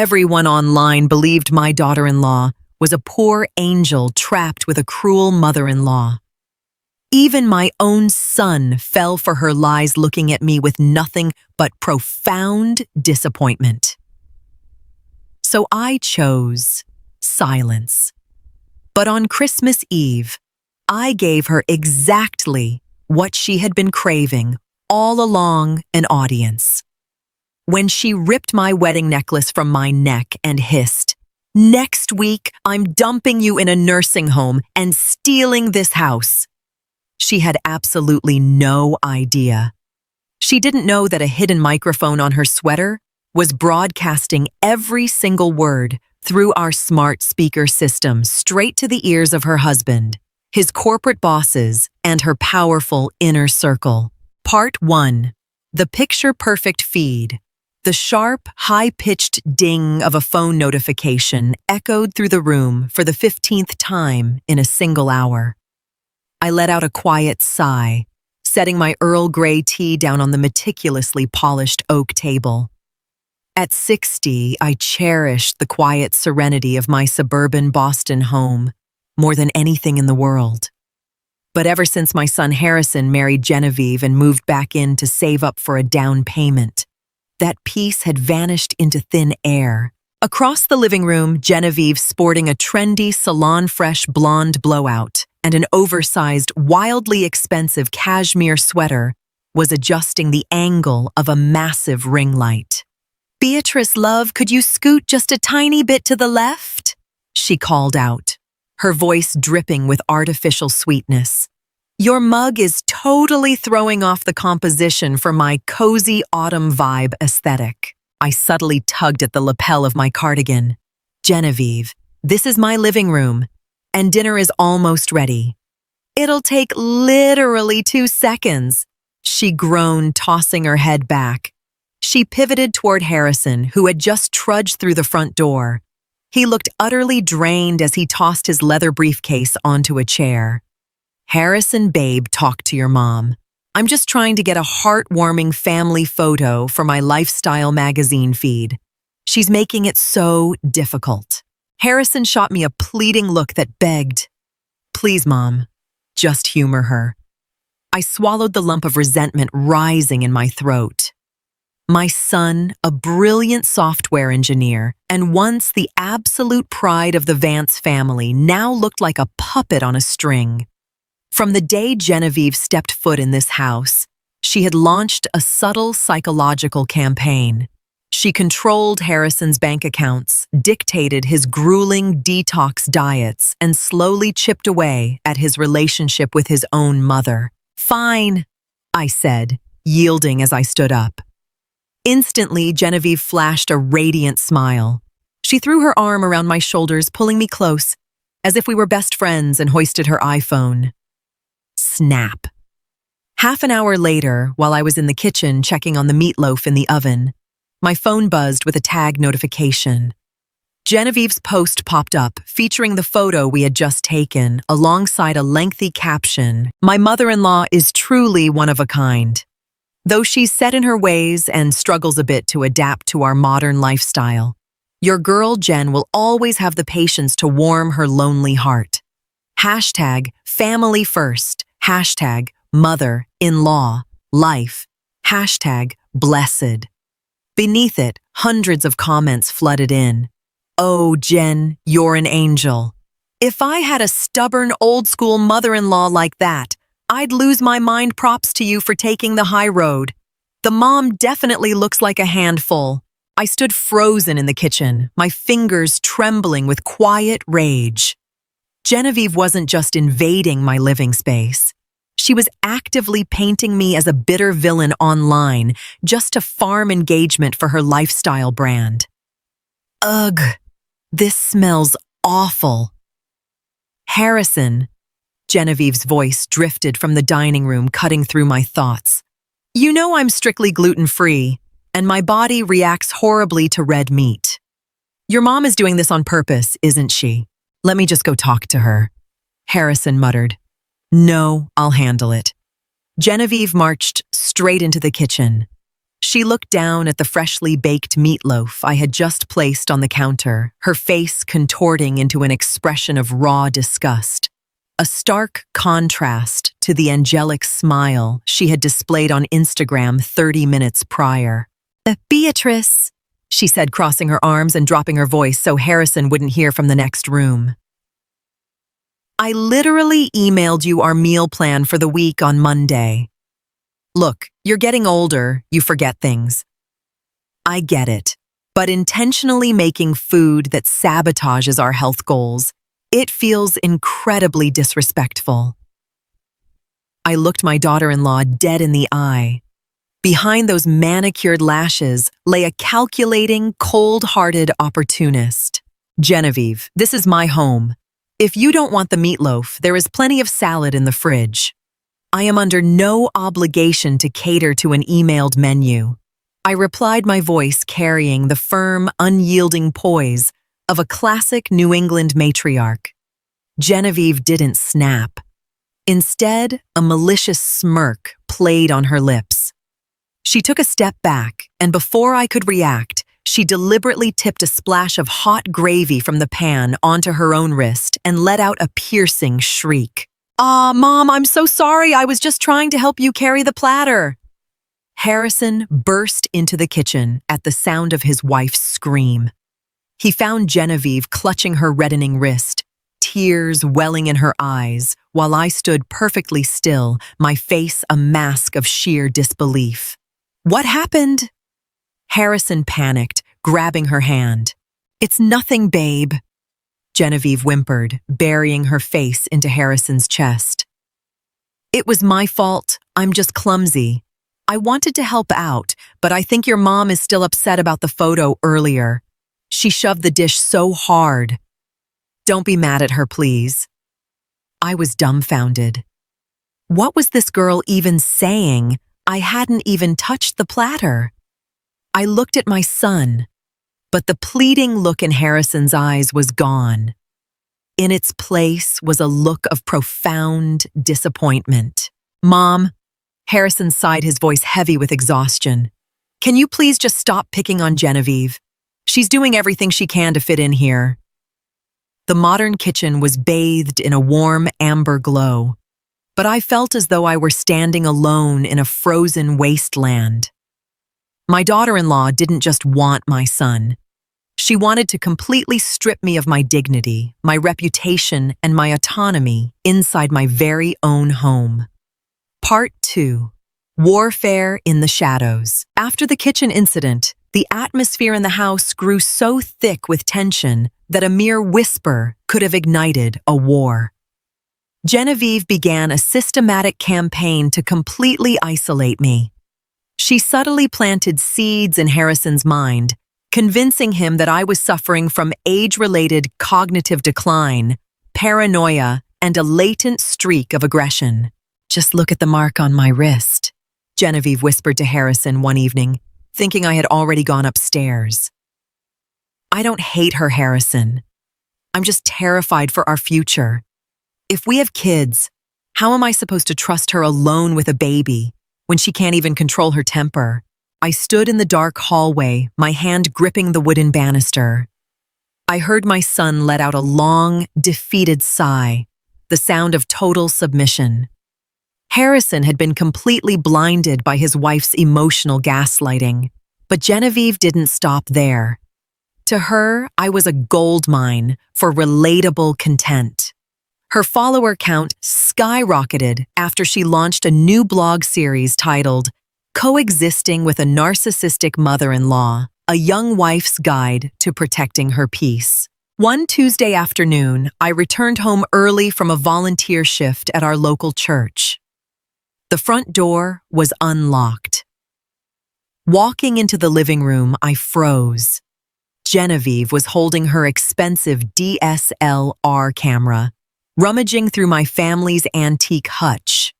Everyone online believed my daughter-in-law was a poor angel trapped with a cruel mother-in-law. Even my own son fell for her lies, looking at me with nothing but profound disappointment. So I chose silence. But on Christmas Eve, I gave her exactly what she had been craving all along: an audience. When she ripped my wedding necklace from my neck and hissed, "Next week, I'm dumping you in a nursing home and stealing this house," she had absolutely no idea. She didn't know that a hidden microphone on her sweater was broadcasting every single word through our smart speaker system straight to the ears of her husband, his corporate bosses, and her powerful inner circle. Part 1. The picture-perfect feed. The sharp, high-pitched ding of a phone notification echoed through the room for the 15th time in a single hour. I let out a quiet sigh, setting my Earl Grey tea down on the meticulously polished oak table. At 60, I cherished the quiet serenity of my suburban Boston home more than anything in the world. But ever since my son Harrison married Genevieve and moved back in to save up for a down payment, that peace had vanished into thin air. Across the living room, Genevieve, sporting a trendy salon-fresh blonde blowout and an oversized, wildly expensive cashmere sweater, was adjusting the angle of a massive ring light. "Beatrice, love, could you scoot just a tiny bit to the left?" she called out, her voice dripping with artificial sweetness. "Your mug is totally throwing off the composition for my cozy autumn vibe aesthetic." I subtly tugged at the lapel of my cardigan. "Genevieve, this is my living room, and dinner is almost ready." "It'll take literally 2 seconds," she groaned, tossing her head back. She pivoted toward Harrison, who had just trudged through the front door. He looked utterly drained as he tossed his leather briefcase onto a chair. "Harrison, babe, talk to your mom. I'm just trying to get a heartwarming family photo for my lifestyle magazine feed. She's making it so difficult." Harrison shot me a pleading look that begged, "Please, Mom, just humor her." I swallowed the lump of resentment rising in my throat. My son, a brilliant software engineer, and once the absolute pride of the Vance family, now looked like a puppet on a string. From the day Genevieve stepped foot in this house, she had launched a subtle psychological campaign. She controlled Harrison's bank accounts, dictated his grueling detox diets, and slowly chipped away at his relationship with his own mother. "Fine," I said, yielding as I stood up. Instantly, Genevieve flashed a radiant smile. She threw her arm around my shoulders, pulling me close, as if we were best friends, and hoisted her iPhone. Snap. Half an hour later, while I was in the kitchen checking on the meatloaf in the oven, my phone buzzed with a tag notification. Genevieve's post popped up, featuring the photo we had just taken, alongside a lengthy caption, "My mother-in-law is truly one of a kind. Though she's set in her ways and struggles a bit to adapt to our modern lifestyle, your girl Jen will always have the patience to warm her lonely heart. Hashtag family first. Hashtag mother-in-law life. Hashtag blessed." Beneath it, hundreds of comments flooded in. "Oh, Jen, you're an angel. If I had a stubborn old-school mother-in-law like that, I'd lose my mind. Props to you for taking the high road. The mom definitely looks like a handful." I stood frozen in the kitchen, my fingers trembling with quiet rage. Genevieve wasn't just invading my living space. She was actively painting me as a bitter villain online just to farm engagement for her lifestyle brand. Ugh, this smells awful. "Harrison," Genevieve's voice drifted from the dining room, cutting through my thoughts. "You know I'm strictly gluten-free, and my body reacts horribly to red meat. Your mom is doing this on purpose, isn't she? Let me just go talk to her." Harrison muttered. "No, I'll handle it." Genevieve marched straight into the kitchen. She looked down at the freshly baked meatloaf I had just placed on the counter, her face contorting into an expression of raw disgust. A stark contrast to the angelic smile she had displayed on Instagram 30 minutes prior. Beatrice, she said, crossing her arms and dropping her voice so Harrison wouldn't hear from the next room. I literally emailed you our meal plan for the week on Monday. Look, you're getting older, you forget things. I get it, but intentionally making food that sabotages our health goals, it feels incredibly disrespectful. I looked my daughter-in-law dead in the eye. Behind those manicured lashes lay a calculating, cold-hearted opportunist. Genevieve, this is my home. If you don't want the meatloaf, there is plenty of salad in the fridge. I am under no obligation to cater to an emailed menu. I replied, my voice carrying the firm, unyielding poise of a classic New England matriarch. Genevieve didn't snap. Instead, a malicious smirk played on her lips. She took a step back, and before I could react, she deliberately tipped a splash of hot gravy from the pan onto her own wrist and let out a piercing shriek. Mom, I'm so sorry. I was just trying to help you carry the platter. Harrison burst into the kitchen at the sound of his wife's scream. He found Genevieve clutching her reddening wrist, tears welling in her eyes, while I stood perfectly still, my face a mask of sheer disbelief. What happened? Harrison panicked, grabbing her hand. It's nothing, babe. Genevieve whimpered, burying her face into Harrison's chest. It was my fault. I'm just clumsy. I wanted to help out, but I think your mom is still upset about the photo earlier. She shoved the dish so hard. Don't be mad at her, please. I was dumbfounded. What was this girl even saying? I hadn't even touched the platter. I looked at my son, but the pleading look in Harrison's eyes was gone. In its place was a look of profound disappointment. Mom, Harrison sighed, his voice heavy with exhaustion. Can you please just stop picking on Genevieve? She's doing everything she can to fit in here. The modern kitchen was bathed in a warm amber glow, but I felt as though I were standing alone in a frozen wasteland. My daughter-in-law didn't just want my son. She wanted to completely strip me of my dignity, my reputation, and my autonomy inside my very own home. Part 2. Warfare in the Shadows. After the kitchen incident, the atmosphere in the house grew so thick with tension that a mere whisper could have ignited a war. Genevieve began a systematic campaign to completely isolate me. She subtly planted seeds in Harrison's mind, convincing him that I was suffering from age-related cognitive decline, paranoia, and a latent streak of aggression. Just look at the mark on my wrist, Genevieve whispered to Harrison one evening, thinking I had already gone upstairs. I don't hate her, Harrison. I'm just terrified for our future. If we have kids, how am I supposed to trust her alone with a baby when she can't even control her temper? I stood in the dark hallway, my hand gripping the wooden banister. I heard my son let out a long, defeated sigh, the sound of total submission. Harrison had been completely blinded by his wife's emotional gaslighting, but Genevieve didn't stop there. To her, I was a goldmine for relatable content. Her follower count skyrocketed after she launched a new blog series titled Coexisting with a Narcissistic Mother-in-Law, a Young Wife's Guide to Protecting Her Peace. One Tuesday afternoon, I returned home early from a volunteer shift at our local church. The front door was unlocked. Walking into the living room, I froze. Genevieve was holding her expensive DSLR camera, rummaging through my family's antique hutch.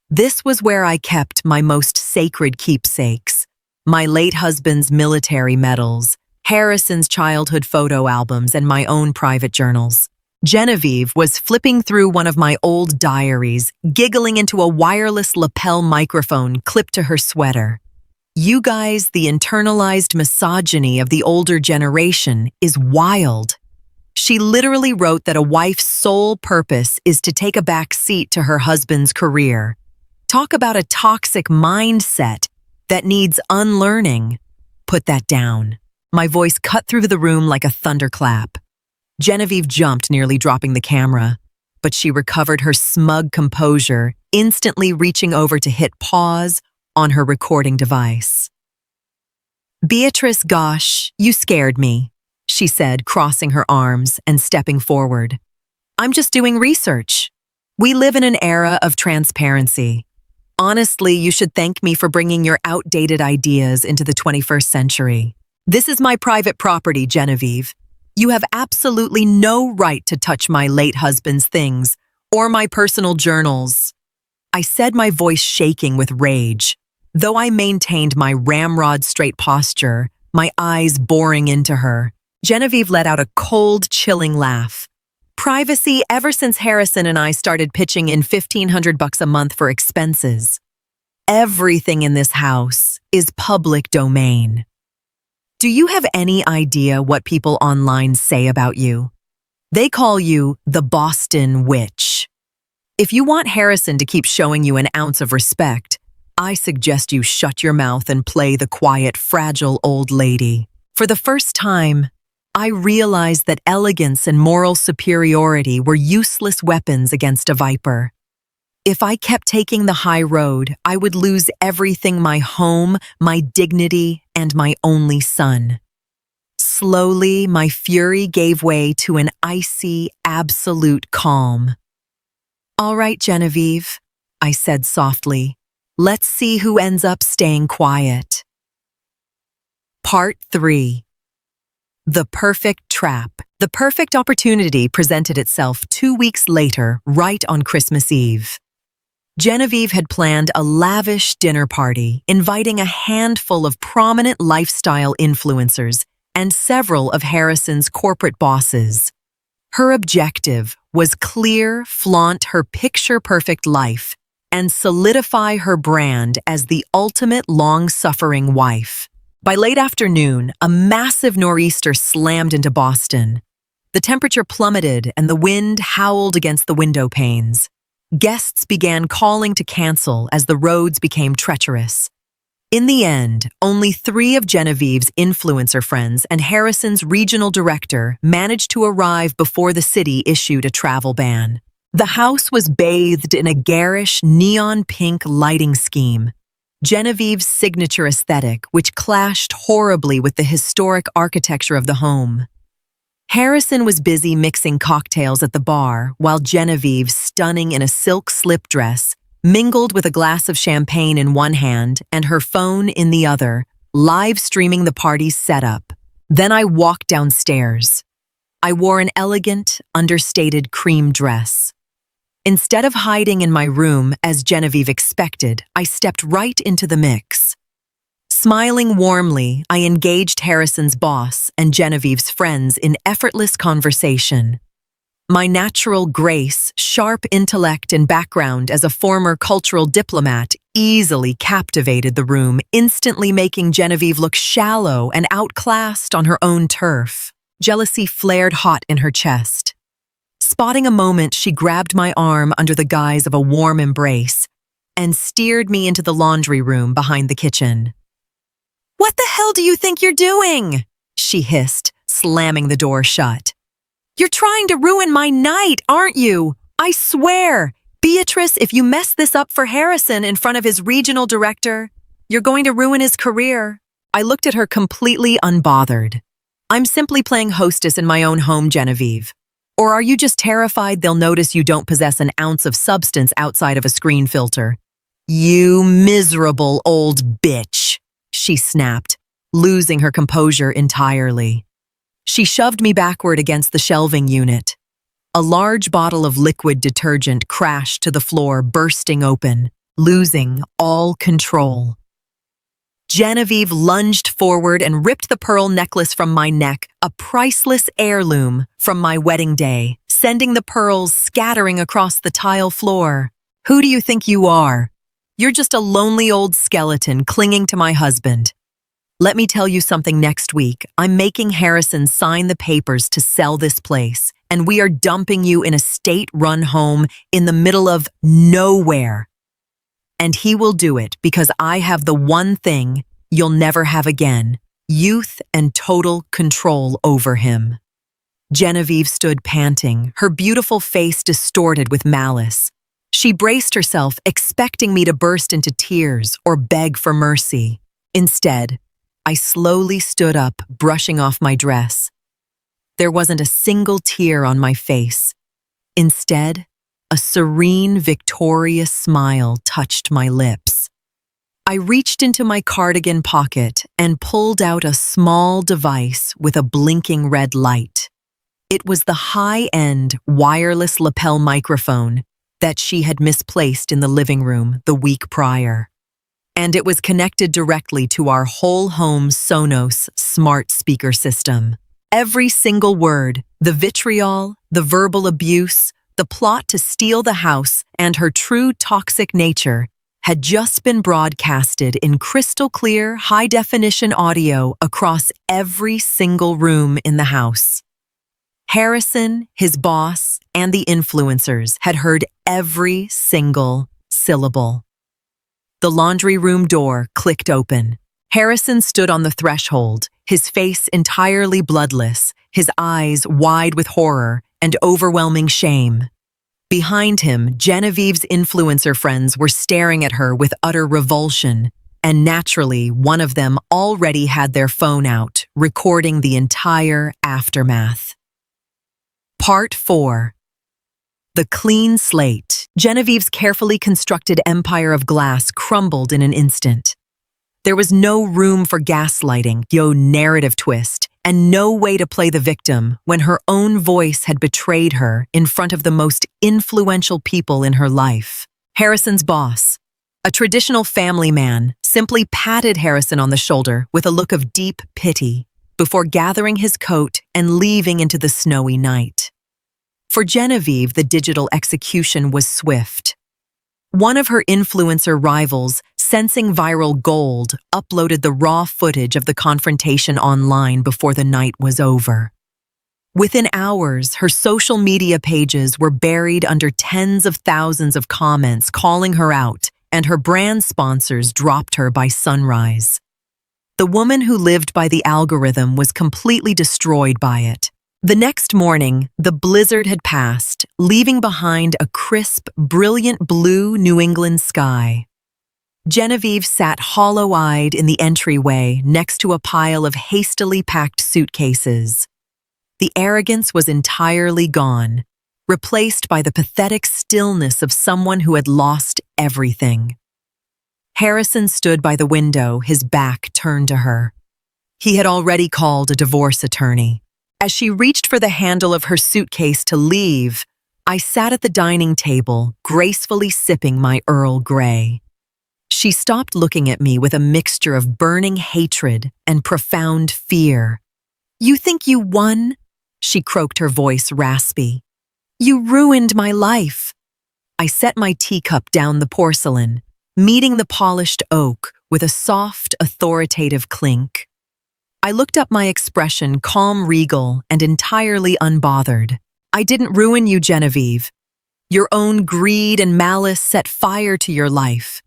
This was where I kept my most sacred keepsakes, my late husband's military medals, Harrison's childhood photo albums, and my own private journals. Genevieve was flipping through one of my old diaries, giggling into a wireless lapel microphone clipped to her sweater. You guys, the internalized misogyny of the older generation is wild. She literally wrote that a wife's sole purpose is to take a back seat to her husband's career. Talk about a toxic mindset that needs unlearning. Put that down. My voice cut through the room like a thunderclap. Genevieve jumped, nearly dropping the camera, but she recovered her smug composure, instantly reaching over to hit pause on her recording device. "Beatrice, gosh, you scared me," she said, crossing her arms and stepping forward. "I'm just doing research. We live in an era of transparency. Honestly, you should thank me for bringing your outdated ideas into the 21st century. This is my private property, Genevieve. You have absolutely no right to touch my late husband's things or my personal journals." I said, my voice shaking with rage. Though I maintained my ramrod straight posture, my eyes boring into her, Genevieve let out a cold, chilling laugh. "Privacy ever since Harrison and I started pitching in $1,500 a month for expenses. Everything in this house is public domain. Do you have any idea what people online say about you? They call you the Boston Witch. If you want Harrison to keep showing you an ounce of respect, I suggest you shut your mouth and play the quiet, fragile old lady." For the first time, I realized that elegance and moral superiority were useless weapons against a viper. If I kept taking the high road, I would lose everything: my home, my dignity, and my only son. Slowly, my fury gave way to an icy, absolute calm. "All right, Genevieve," I said softly. "Let's see who ends up staying quiet." Part 3. The perfect trap. The perfect opportunity presented itself 2 weeks later, right on Christmas Eve. Genevieve had planned a lavish dinner party, inviting a handful of prominent lifestyle influencers and several of Harrison's corporate bosses. Her objective was clear: flaunt her picture-perfect life and solidify her brand as the ultimate long-suffering wife. By late afternoon, a massive nor'easter slammed into Boston. The temperature plummeted and the wind howled against the window panes. Guests began calling to cancel as the roads became treacherous. In the end, only 3 of Genevieve's influencer friends and Harrison's regional director managed to arrive before the city issued a travel ban. The house was bathed in a garish, neon pink lighting scheme, Genevieve's signature aesthetic, which clashed horribly with the historic architecture of the home. Harrison was busy mixing cocktails at the bar, while Genevieve, stunning in a silk slip dress, mingled with a glass of champagne in one hand and her phone in the other, live streaming the party's setup. Then I walked downstairs. I wore an elegant, understated cream dress. Instead of hiding in my room, as Genevieve expected, I stepped right into the mix. Smiling warmly, I engaged Harrison's boss and Genevieve's friends in effortless conversation. My natural grace, sharp intellect, and background as a former cultural diplomat easily captivated the room, instantly making Genevieve look shallow and outclassed on her own turf. Jealousy flared hot in her chest. Spotting a moment, she grabbed my arm under the guise of a warm embrace and steered me into the laundry room behind the kitchen. "What the hell do you think you're doing?" she hissed, slamming the door shut. "You're trying to ruin my night, aren't you? I swear, Beatrice, if you mess this up for Harrison in front of his regional director, you're going to ruin his career." I looked at her completely unbothered. "I'm simply playing hostess in my own home, Genevieve. Or are you just terrified they'll notice you don't possess an ounce of substance outside of a screen filter?" "You miserable old bitch," she snapped, losing her composure entirely. She shoved me backward against the shelving unit. A large bottle of liquid detergent crashed to the floor, bursting open, losing all control. Genevieve lunged forward and ripped the pearl necklace from my neck, a priceless heirloom from my wedding day, sending the pearls scattering across the tile floor. "Who do you think you are? You're just a lonely old skeleton clinging to my husband. Let me tell you something next week. I'm making Harrison sign the papers to sell this place, and we are dumping you in a state-run home in the middle of nowhere. And he will do it because I have the one thing you'll never have again: youth and total control over him. Genevieve stood panting, her beautiful face distorted with malice. She braced herself, expecting me to burst into tears or beg for mercy. Instead, I slowly stood up, brushing off my dress. There wasn't a single tear on my face. Instead, a serene, victorious smile touched my lips. I reached into my cardigan pocket and pulled out a small device with a blinking red light. It was the high-end wireless lapel microphone that she had misplaced in the living room the week prior. And it was connected directly to our whole home's Sonos smart speaker system. Every single word, the vitriol, the verbal abuse, the plot to steal the house, and her true toxic nature had just been broadcasted in crystal clear, high-definition audio across every single room in the house. Harrison, his boss, and the influencers had heard every single syllable. The laundry room door clicked open. Harrison stood on the threshold, his face entirely bloodless, his eyes wide with horror and overwhelming shame. Behind him, Genevieve's influencer friends were staring at her with utter revulsion, and naturally, one of them already had their phone out, recording the entire aftermath. Part 4. The clean slate. Genevieve's carefully constructed empire of glass crumbled in an instant. There was no room for gaslighting, narrative twist, and no way to play the victim when her own voice had betrayed her in front of the most influential people in her life. Harrison's boss, a traditional family man, simply patted Harrison on the shoulder with a look of deep pity before gathering his coat and leaving into the snowy night. For Genevieve, the digital execution was swift. One of her influencer rivals, sensing viral gold, uploaded the raw footage of the confrontation online before the night was over. Within hours, her social media pages were buried under tens of thousands of comments calling her out, and her brand sponsors dropped her by sunrise. The woman who lived by the algorithm was completely destroyed by it. The next morning, the blizzard had passed, leaving behind a crisp, brilliant blue New England sky. Genevieve sat hollow-eyed in the entryway next to a pile of hastily packed suitcases. The arrogance was entirely gone, replaced by the pathetic stillness of someone who had lost everything. Harrison stood by the window, his back turned to her. He had already called a divorce attorney. As she reached for the handle of her suitcase to leave, I sat at the dining table, gracefully sipping my Earl Grey. She stopped looking at me with a mixture of burning hatred and profound fear. "You think you won?" She croaked, her voice raspy. "You ruined my life." I set my teacup down the porcelain, meeting the polished oak with a soft, authoritative clink. I looked up, my expression calm, regal, and entirely unbothered. "I didn't ruin you, Genevieve. Your own greed and malice set fire to your life.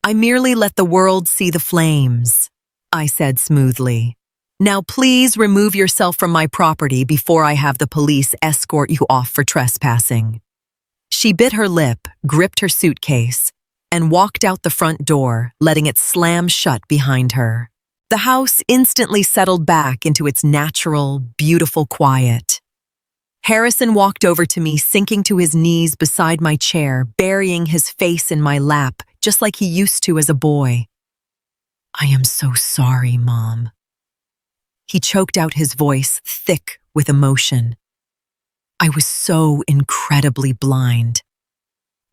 I merely let the world see the flames," I said smoothly. "Now please remove yourself from my property before I have the police escort you off for trespassing." She bit her lip, gripped her suitcase, and walked out the front door, letting it slam shut behind her. The house instantly settled back into its natural, beautiful quiet. Harrison walked over to me, sinking to his knees beside my chair, burying his face in my lap, just like he used to as a boy. "I am so sorry, Mom." He choked out, his voice thick with emotion. "I was so incredibly blind."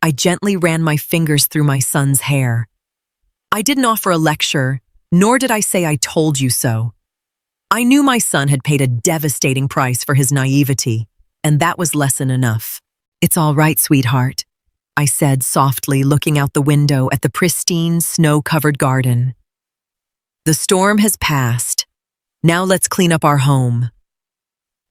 I gently ran my fingers through my son's hair. I didn't offer a lecture, nor did I say "I told you so." I knew my son had paid a devastating price for his naivety, and that was lesson enough. "It's all right, sweetheart. I said softly, looking out the window at the pristine, snow-covered garden. The storm has passed. Now let's clean up our home.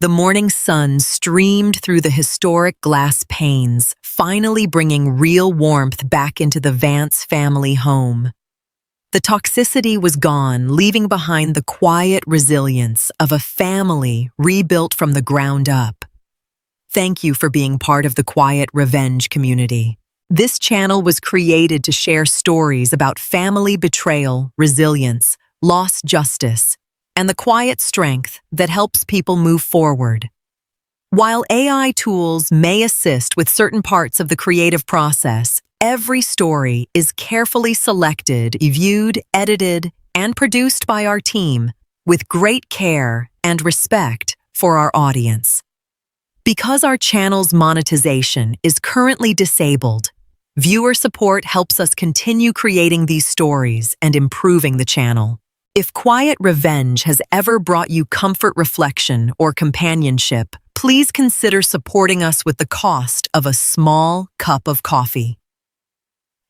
The morning sun streamed through the historic glass panes, finally bringing real warmth back into the Vance family home. The toxicity was gone, leaving behind the quiet resilience of a family rebuilt from the ground up. Thank you for being part of the Quiet Revenge community. This channel was created to share stories about family betrayal, resilience, lost justice, and the quiet strength that helps people move forward. While AI tools may assist with certain parts of the creative process, every story is carefully selected, reviewed, edited, and produced by our team with great care and respect for our audience. Because our channel's monetization is currently disabled, viewer support helps us continue creating these stories and improving the channel. If Quiet Revenge has ever brought you comfort, reflection, or companionship, please consider supporting us with the cost of a small cup of coffee.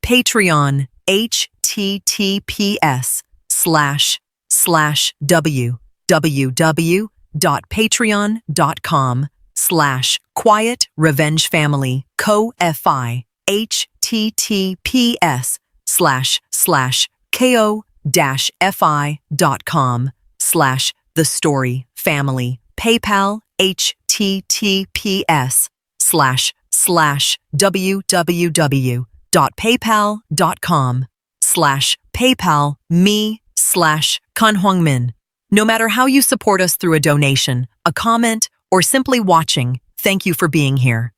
Patreon, https://www.patreon.com/Quiet Revenge Family Co-Fi https://ko-fi.com/The Story Family PayPal https://www.paypal.com/PayPal me/Kan No matter how you support us through a donation, a comment, or simply watching, thank you for being here.